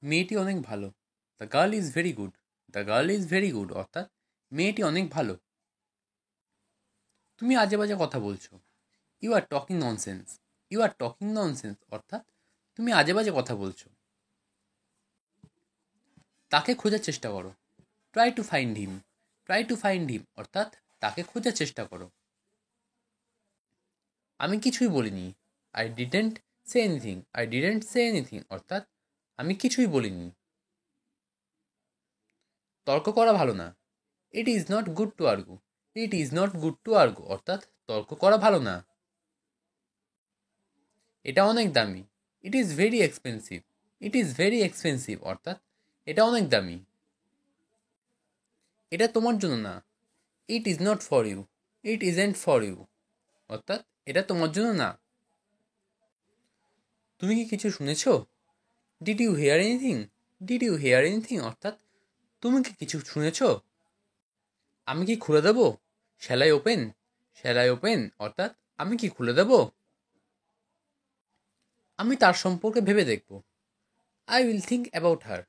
মেয়েটি অনেক ভালো। The girl is very good. The girl is very good অর্থাৎ মেয়েটি অনেক ভালো। তুমি আজে বাজে কথা বলছো। You are talking nonsense. You are talking nonsense অর্থাৎ তুমি আজে বাজে কথা বলছো। তাকে খোঁজার চেষ্টা করো। Try to find him. Try to find him অর্থাৎ তাকে খোঁজার চেষ্টা করো। আমি কিছুই বলিনি। I didn't say anything. I didn't say anything অর্থাৎ আমি কিছুই বলিনি। তর্ক করা ভালো না। It is not good to argue. It is not good to argue অর্থাৎ তর্ক করা ভালো না। এটা অনেক দামি। It is very expensive. It is very expensive অর্থাৎ এটা অনেক দামি। এটা তোমার জন্য না। It is not for you. It isn't for you অর্থাৎ এটা তোমার জন্য না। তুমি কি কিছু শুনেছ? Did you hear anything? Did you hear anything অর্থাৎ তুমি কি কিছু শুনেছ? আমি কি খুলে দেবো? Shall I open? Shall I open অর্থাৎ আমি কি খুলে দেবো? আমি তার সম্পর্কে ভেবে দেখব। I will think about her.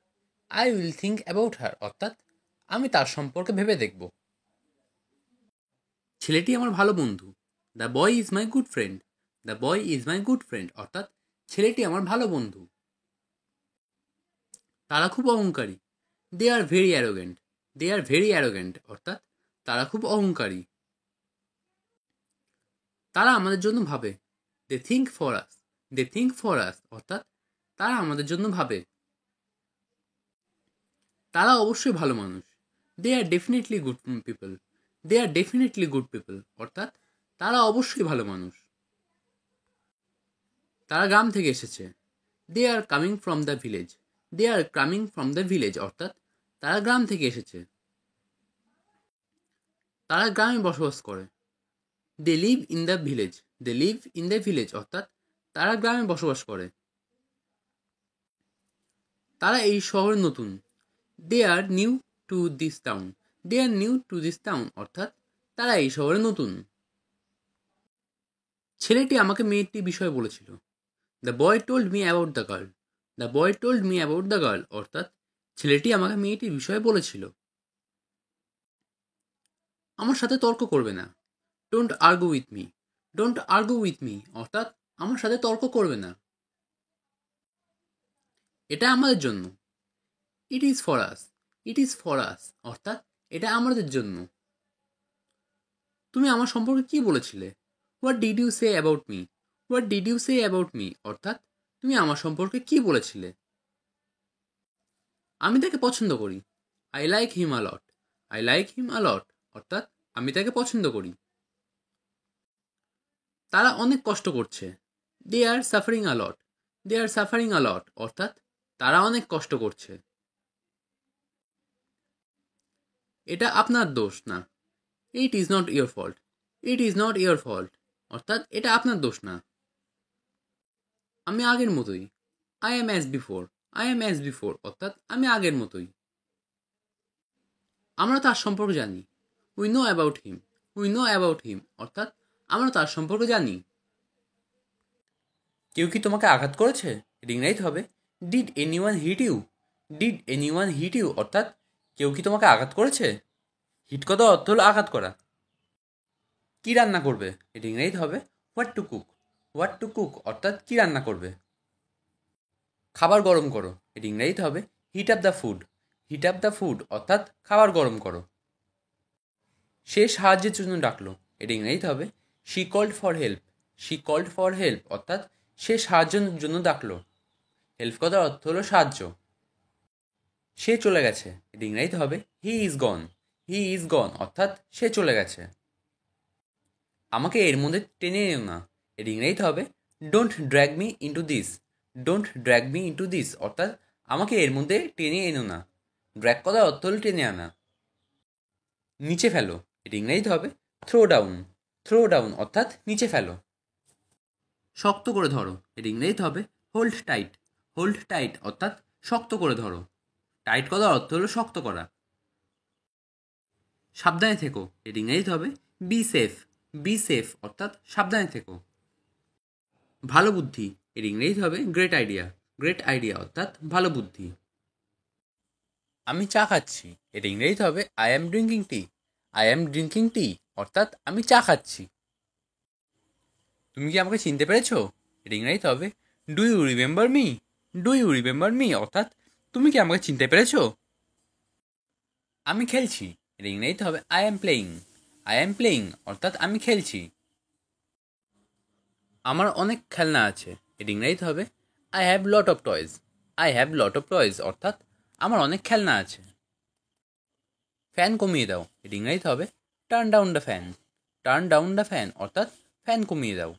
I will think about her অর্থাৎ আমি তার সম্পর্কে ভেবে দেখব। ছেলেটি আমার ভালো বন্ধু। The boy is my good friend. The boy is my good friend অর্থাৎ ছেলেটি আমার ভালো বন্ধু। তারা খুব অহংকারী। They are very arrogant. They are very arrogant অর্থাৎ তারা খুব অহংকারী। তারা আমাদের জন্য ভাবে। They think for us. They think for us অর্থাৎ তারা আমাদের জন্য ভাবে। তারা অবশ্যই ভালো মানুষ। They are definitely good people. They are definitely good people অর্থাৎ তারা অবশ্যই ভালো মানুষ। তারা গ্রাম থেকে এসেছে। They are coming from the village. They are coming from the village অর্থাৎ তারা গ্রাম থেকে এসেছে। তারা গ্রামে বসবাস করে। They live in the village. They live in the village অর্থাৎ তারা গ্রামে বসবাস করে। তারা এই শহরে নতুন। They are new to this town. They are new to this town অর্থাৎ তারা এই শহরে নতুন। ছেলেটি আমাকে মেয়েটির বিষয়ে বলেছিল। The boy told me about the girl. The boy told me about the girl অর্থাৎ ছেলেটি আমাকে মেয়েটির বিষয়ে বলেছিল। আমার সাথে তর্ক করবে না। Don't argue with me. Don't argue with me অর্থাৎ আমার সাথে তর্ক করবে না। এটা আমাদের জন্য। It is for us. It is for us অর্থাৎ এটা আমাদের জন্য। তুমি আমার সম্পর্কে কি বলেছিলে? What did you say about me? What did you say about me অর্থাৎ তুমি আমার সম্পর্কে কি বলেছিলে? আমি তাকে পছন্দ করি। I like him a lot. I like him a lot অর্থাৎ আমি তাকে পছন্দ করি। তারা অনেক কষ্ট করছে। দে are suffering আলট। They are suffering আলট অর্থাৎ তারা অনেক কষ্ট করছে। এটা আপনার দোষ না। It is not your fault. It is not your fault অর্থাৎ এটা আপনার দোষ না। আমি আগের মতোই। I am as before. I am as before অর্থাৎ আমি আগের মতোই। আমরা তার সম্পর্কে জানি। We know about him. We know about him অর্থাৎ আমরা তার সম্পর্কে জানি। কেউ কি তোমাকে আঘাত করেছে? রিংরাইট হবে did anyone hit you. Did anyone hit you অর্থাৎ কেউ কি তোমাকে আঘাত করেছে? হিট কথার অর্থ হলো আঘাত করা। কি রান্না করবে? রিংরাইট হবে what to cook. What to cook অর্থাৎ কি রান্না করবে। খাবার গরম করো। রিংরাইট হবে hit up the food. Hit up the food অর্থাৎ খাবার গরম করো। সে সাহায্যের জন্য ডাকলো। রিংরাইট হবে she called for help. She called for help অর্থাৎ সে সাহায্যের জন্য ডাকলো। হেল্প কথার অর্থ হলো সাহায্য। সে চলে গেছে। রিংরাইট হবে he is gone. He is গন অর্থাৎ সে চলে গেছে। আমাকে এর মধ্যে টেনে এনো না। রিংরাইট হবে don't drag me into this. Don't drag me into this অর্থাৎ আমাকে এর মধ্যে টেনে এনো না। ড্র্যাগ কথার অর্থ হলো টেনে আনা। নিচে ফেলো। রিংরাইট হবে থ্রো ডাউন। থ্রো ডাউন অর্থাৎ নিচে ফেলো। শক্ত করে ধরো। রিংরাইট হবে হোল্ড টাইট। হোল্ড টাইট অর্থাৎ শক্ত করে ধরো। টাইট করার অর্থ হলো শক্ত করা। সাবধানে থেকো। রিংরাইট হবে বি সেফ। বি সেফ অর্থাৎ সাবধানে থেকো। ভালো বুদ্ধি। রিংরাইট হবে গ্রেট আইডিয়া। গ্রেট আইডিয়া অর্থাৎ ভালো বুদ্ধি। আমি চা খাচ্ছি, এটা ইংরেজিতে হবে I am drinking T. I am drinking টি অর্থাৎ আমি চা খাচ্ছি। তুমি কি আমাকে চিনতে পেরেছো? এটা ইংরেজিতে হবে do you remember me. Do you remember me অর্থাৎ তুমি কি আমাকে চিনতে পেরেছো? আমি খেলছি, এটা ইংরেজিতে হবে I am playing. I am playing অর্থাৎ আমি খেলছি। আমার অনেক খেলনা আছে, এটা ইংরেজিতে হবে I have lot of toys. I have lot of toys অর্থাৎ আমার অনেক খেলনা আছে। ফ্যান কমিয়ে দাও, এটা ইংরেজিতে হবে turn down the fan. Turn down the fan অর্থাৎ ফ্যান কমিয়ে দাও।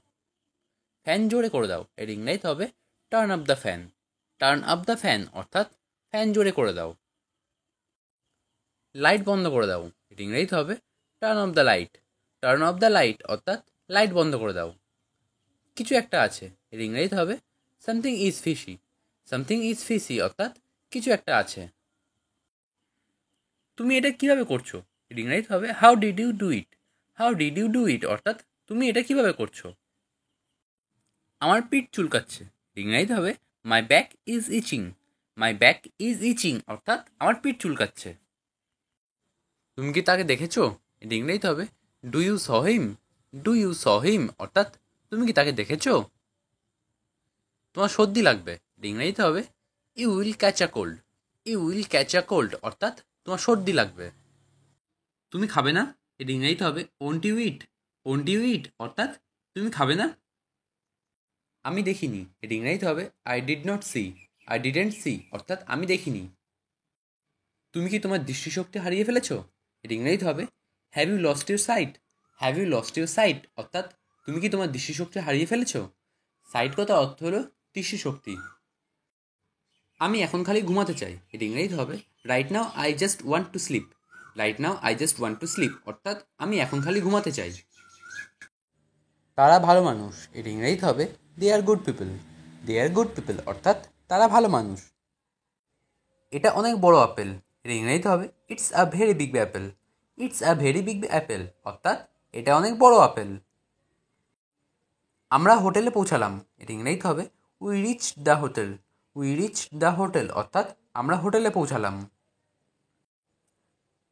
ফ্যান জোরে করে দাও, এর ইংরেজিতে হবে turn up the fan. Turn up the fan অর্থাৎ ফ্যান জোরে করে দাও। লাইট বন্ধ করে দাও, এর ইংরেজিতে হবে turn off the light. Turn off the light অর্থাৎ লাইট বন্ধ করে দাও। কিছু একটা আছে, এর ইংরেজিতে হবে something is fishy. Something is fishy অর্থাৎ কিছু একটা আছে। তুমি এটা কিভাবে করছো, এর ইংরেজিতে হবে how did you do it. How did you do it অর্থাৎ তুমি এটা কিভাবে করছো। আমার পিঠ চুলকাচ্ছে, ইংরেজিতে হবে my back is itching. My back is itching অর্থাৎ আমার পিঠ চুলকাচ্ছে। তুমি কি তাকে দেখেছো, এটা ইংরেজিতে হবে do you saw him. Do you saw him অর্থাৎ তুমি কি তাকে দেখেছো। তোমার সর্দি লাগবে, এটা ইংরেজিতে হবে you will catch a cold. You will catch a cold অর্থাৎ তোমার সর্দি লাগবে। তুমি খাবে না, এটা ইংরেজিতে হবে won't you eat. Won't you eat অর্থাৎ তুমি খাবে না। আমি দেখিনি, এটা ইংরেজিতে হবে I did not see. I didn't see অর্থাৎ আমি দেখিনি। তুমি কি তোমার দৃষ্টিশক্তি হারিয়ে ফেলেছো, এটা ইংরেজিতে হবে have you lost your sight. Have you lost your sight অর্থাৎ তুমি কি তোমার দৃষ্টিশক্তি হারিয়ে ফেলেছো। সাইট কথা অর্থ হলো দৃষ্টিশক্তি। আমি এখন খালি ঘুমাতে চাই, এটা ইংরেজিতে হবে right now I just want to sleep. Right now I just want to sleep অর্থাৎ আমি এখন খালি ঘুমাতে চাই। তারা ভালো মানুষ, এটা ইংরেজিতে হবে they R good people. They R good people অর্থাৎ তারা ভালো মানুষ। এটা অনেক বড় আপেল, এটা ইংরেজিতে হবে it's a very big Apple. It's a very big Apple অর্থাৎ এটা অনেক বড় আপেল। আমরা হোটেলে পৌঁছালাম, এটা ইংরেজিতে হবে we reach the hotel. We reach the hotel অর্থাৎ আমরা হোটেলে পৌঁছালাম।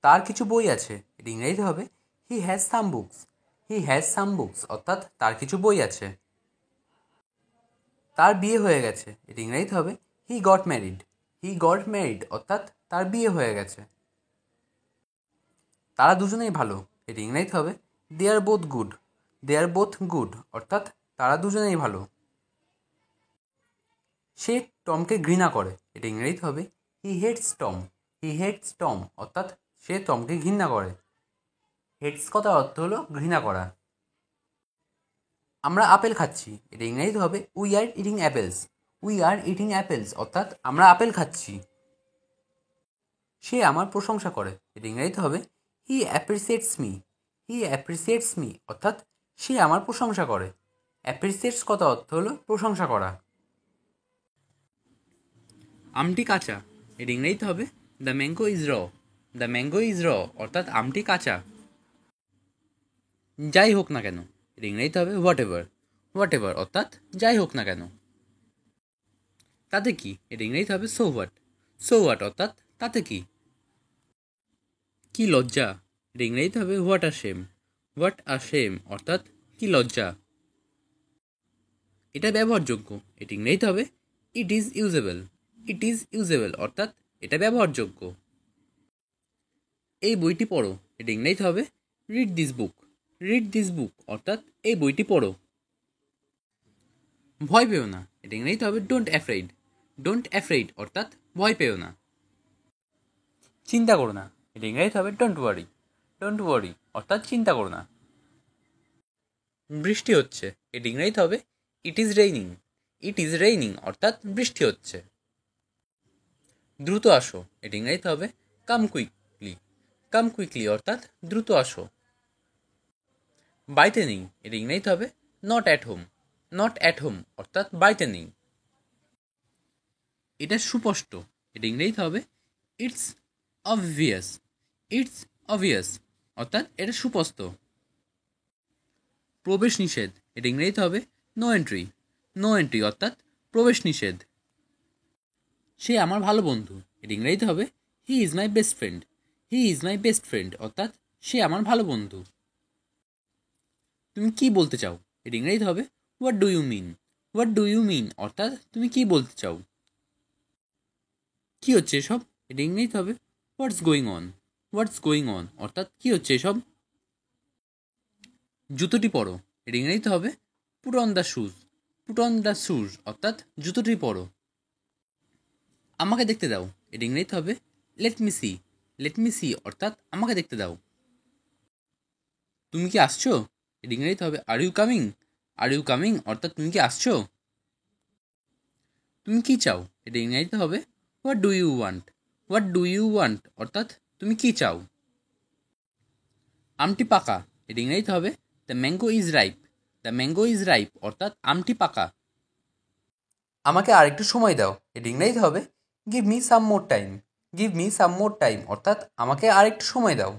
তার কিছু বই আছে, এটা ইংরেজিতে হবে he has some books. He has some books অর্থাৎ তার কিছু বই আছে। তার বিয়ে হয়ে গেছে, এটা ইংরেজিতে হবে he got married. He got married অর্থাৎ তার বিয়ে হয়ে গেছে। তারা দুজনেই ভালো, এটা ইংরেজিতে হবে they R both good. They R both good অর্থাৎ তারা দুজনেই ভালো। সে টমকে ঘৃণা করে, এটা ইংরেজিতে হবে হি হেটস টম। হি হেটস টম অর্থাৎ সে টমকে ঘৃণা করে। হেটস কথার অর্থ হলো ঘৃণা করা। আমরা আপেল খাচ্ছি, এটা ইংরেজিতে হবে we are eating apples. We are eating apples অর্থাৎ আমরা আপেল খাচ্ছি। সে আমার প্রশংসা করে, এটা ইংরেজিতে হবে হি অ্যাপ্রিসিয়েটস মি। হি অ্যাপ্রিসিয়েটস মি অর্থাৎ সে আমার প্রশংসা করে। অ্যাপ্রিসিয়েটস কথা অর্থ হলো প্রশংসা করা। আমটি কাঁচা, এর ইংরেজিতে হবে দ্য ম্যাঙ্গো ইজ র। দ্য ম্যাঙ্গো ইজ র অর্থাৎ আমটি কাঁচা। যাই হোক না কেন, এর ইংরেজিতে হবে হোয়াট এভার। হোয়াট এভার অর্থাৎ যাই হোক না কেন। তাতে কি, এর ইংরেজিতে হবে সো হোয়াট। সো হোয়াট অর্থাৎ তাতে কি। কি লজ্জা, এর ইংরেজিতে হবে what are shame. What are shame অর্থাৎ কি লজ্জা। এটা ব্যবহারযোগ্য, এটি ইংরেজিতে হবে it is usable. It is usable অর্থাৎ এটা ব্যবহারযোগ্য। এই বইটি পড়ো, এটা ইংরেজিতে হবে read this book. Read this book অর্থাৎ এই বইটি পড়ো। ভয় পেও না, এটা ইংরেজিতে হবে ডোন্ট অ্যাফ্রেইড। ডোন্ট অ্যাফ্রেইড অর্থাৎ ভয় পেও না। চিন্তা করো না, এটা ইংরেজিতে হবে ডোন্ট ওয়ারি। ডোন্ট ওয়ারি অর্থাৎ চিন্তা করো না। বৃষ্টি হচ্ছে, এটা ইংরেজিতে হবে it is raining. It is raining অর্থাৎ বৃষ্টি হচ্ছে। দ্রুত আসো, এটা ইংরেজিতে হবে কাম কুইকলি। কাম কুইকলি অর্থাৎ দ্রুত আসো। বাড়িতে নেই, এটা ইংরেজিতে হবে not at home. Not at home অর্থাৎ বাড়িতে নেই। এটা সুস্পষ্ট, এটা ইংরেজিতে হবে ইটস অবভিয়াস। ইটস অবভিয়াস অর্থাৎ এটা সুস্পষ্ট। প্রবেশ নিষেধ, এটা ইংরেজিতে হবে নো এন্ট্রি। নো এন্ট্রি অর্থাৎ প্রবেশ নিষেধ। সে আমার ভালো বন্ধু, এটা ইংরেজিতে হবে he is my best friend. He is my best friend অর্থাৎ সে আমার ভালো বন্ধু। তুমি কি বলতে চাও? এটা ইংরেজিতে হবে what do you mean. What do you mean অর্থাৎ তুমি কি বলতে চাও। কি হচ্ছে এসব? এটা ইংরেজিতে হবে what's going on. What's going on অর্থাৎ কি হচ্ছে এসব। জুতোটি পরো। এটা ইংরেজিতে হবে put on the shoes. Put on the shoes অর্থাৎ জুতোটি পরো। আমাকে দেখতে দাও। এটা ইংরেজিতে হবে let me see. Let me see অর্থাৎ আমাকে দেখতে দাও। তুমি কি আসছো? এটা ইংরেজিতে হবে are you coming. Are you coming অর্থাৎ তুমি কি আসছো। তুমি কি চাও? এটা ইংরেজিতে হবে what do you want. What do you want অর্থাৎ তুমি কি চাও। আমটি পাকা। এটা ইংরেজিতে হবে the mango is ripe. The mango is ripe অর্থাৎ আমটি পাকা। আমাকে আরেকটু সময় দাও। এটা ইংরেজিতে হবে give me some more time. Give me some more time অর্থাৎ আমাকে আরেকটু সময় দাও।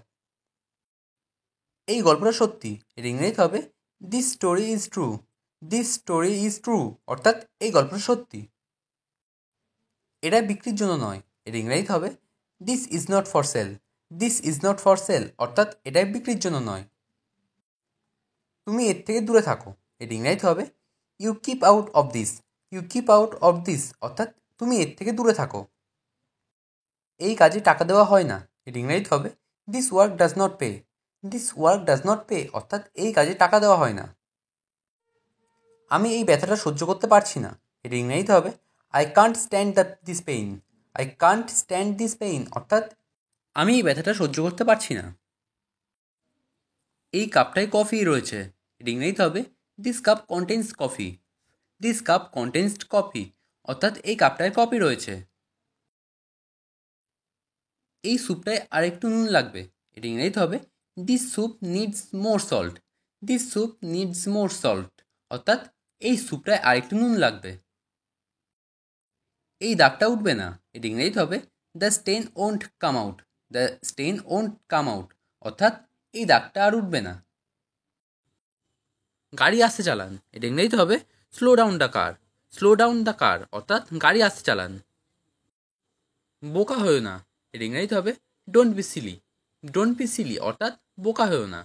এই গল্পটা সত্যি। এটা ইংরেজিতে হবে this story is true. This story is true অর্থাৎ এই গল্পটা সত্যি। এটা বিক্রির জন্য নয়। এটা ইংরেজিতে হবে this is not for sale. This is not for sale অর্থাৎ এটা বিক্রির জন্য নয়। তুমি এর থেকে দূরে থাকো। এটা ইংরেজিতে হবে you keep out of this. You keep out of this অর্থাৎ তুমি এর থেকে দূরে থাকো। এই কাজে টাকা দেওয়া হয় না। এটা ইংরেজিতে হবে this work does not pay. This work does not pay অর্থাৎ এই কাজে টাকা দেওয়া হয় না। আমি এই ব্যথাটা সহ্য করতে পারছি না। এটা ইংরেজিতে হবে I can't stand this pain. I can't stand this pain অর্থাৎ আমি এই ব্যথাটা সহ্য করতে পারছি না। এই কাপটায় কফি রয়েছে। এটা ইংরেজিতে হবে this cup contains coffee. This cup contains coffee অর্থাৎ এই কাপটায় কফি রয়েছে। এই স্যুপটায় আরেকটু নুন লাগবে। এটা ইংরেজিতে হবে this soup needs more salt. This soup needs more salt অর্থাৎ এই স্যুপটায় আরেকটু নুন লাগবে। এই দাগটা উঠবে না। এটা ইংরেজিতে হবে the stain won't come out. The stain won't come out অর্থাৎ এই দাগটা আর উঠবে না। গাড়ি আস্তে চালান। এটা ইংরেজিতে হবে slow down the car. Slow down the car অর্থাৎ গাড়ি আস্তে চালান। বোকা হয়েও না। এটা ইংরেজিতে হবে don't be silly. Don't be silly অর্থাৎ বোকা হয়েও না।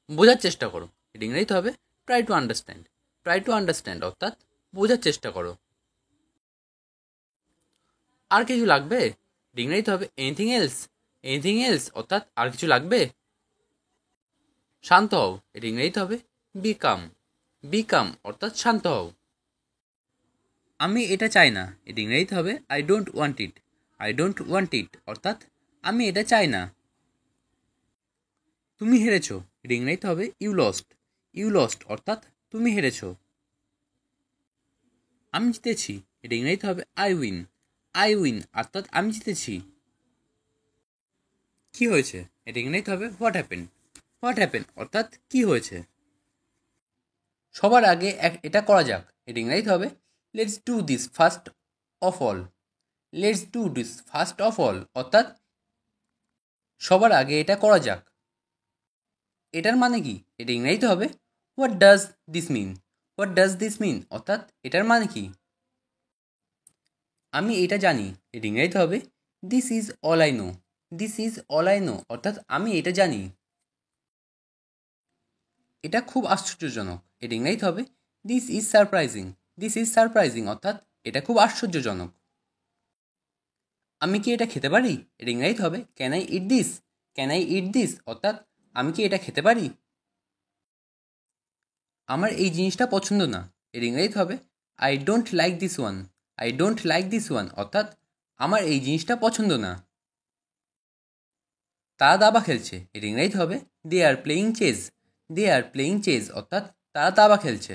বোঝার চেষ্টা করো। এটা ইংরেজিতে হবে try to understand. Try to understand অর্থাৎ বোঝার চেষ্টা করো। আর কিছু লাগবে? এটা ইংরেজিতে হবে এনিথিং এলস। এনিথিং এলস অর্থাৎ আর কিছু লাগবে। শান্ত হও। এটা ইংরেজিতে হবে বি কাম। বি কাম অর্থাৎ শান্ত হও। আমি এটা চাই না। এটা ইংরেজিতে হবে I don't want it. I don't want ইট অর্থাৎ আমি এটা চাই না। তুমি হেরেছো। এটা ইংরেজিতে হবে ইউ লস্ট। ইউ লস্ট অর্থাৎ তুমি হেরেছো। আমি জিতেছি। এটা ইংরেজিতে হবে আই উইন। আই উইন অর্থাৎ আমি জিতেছি। কি হয়েছে? এটা ইংরেজিতে হবে হোয়াট হ্যাপেন। হোয়াট হ্যাপেন অর্থাৎ কি হয়েছে। সবার আগে এটা করা যাক। এটা ইংরেজিতে হবে let's do this first of all. Let's do this first of all অর্থাৎ সবার আগে এটা করা যাক। এটার মানে কি? এটা ইংরেজিতে হবে what does this mean. What does this mean অর্থাৎ এটার মানে কি। আমি এটা জানি। এটা ইংরেজিতে হবে this is all I know. This is all I know অর্থাৎ আমি এটা জানি। এটা খুব আশ্চর্যজনক। এটা ইংরেজিতে হবে this is surprising. This is surprising অর্থাৎ এটা খুব আশ্চর্যজনক। আমি কি এটা খেতে পারি? এটা ইংরেজিতে হবে can I eat this. Can I eat this অর্থাৎ আমি কি এটা খেতে পারি। আমার এই জিনিসটা পছন্দ না। এর ইংরেজিতে হবে I don't like this one. I don't like this one অর্থাৎ আমার এই জিনিসটা পছন্দ না। তারা দাবা খেলছে। এর ইংরেজিতে হবে they are playing chess. They are playing chess অর্থাৎ তারা দাবা খেলছে।